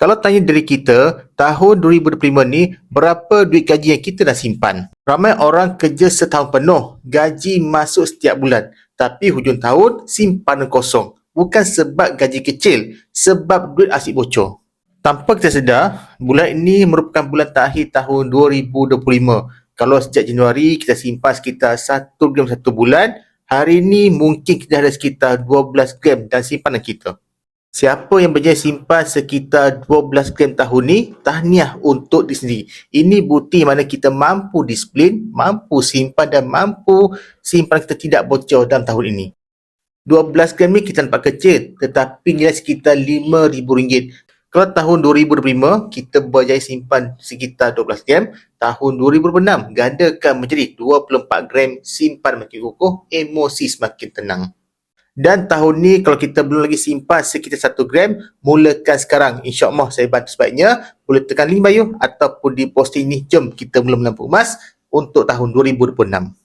Kalau tanya dari kita, tahun 2025 ni, berapa duit gaji yang kita dah simpan? Ramai orang kerja setahun penuh, gaji masuk setiap bulan. Tapi hujung tahun, simpanan kosong. Bukan sebab gaji kecil, sebab duit asyik bocor. Tanpa kita sedar, bulan ini merupakan bulan terakhir tahun 2025. Kalau sejak Januari kita simpan sekitar 1 gram satu bulan, hari ini mungkin kita ada sekitar 12 gram dalam simpanan kita. Siapa yang berjaya simpan sekitar 12 gram tahun ni, tahniah untuk diri sendiri. Ini bukti mana kita mampu disiplin, mampu simpan dan mampu simpan kita tidak bocor dalam tahun ini. 12 gram ni kita nampak kecil, tetapi nilai sekitar RM5,000. Kalau tahun 2025, kita berjaya simpan sekitar 12 gram, tahun 2026 gandakan menjadi 24 gram, simpan makin kukuh, emosi semakin tenang. Dan tahun ni kalau kita belum lagi simpan sekitar 1 gram, mulakan sekarang. InsyaAllah saya bantu sebaiknya. Boleh tekan link bio ataupun di posting ni. Jom kita mula menabung emas untuk tahun 2026.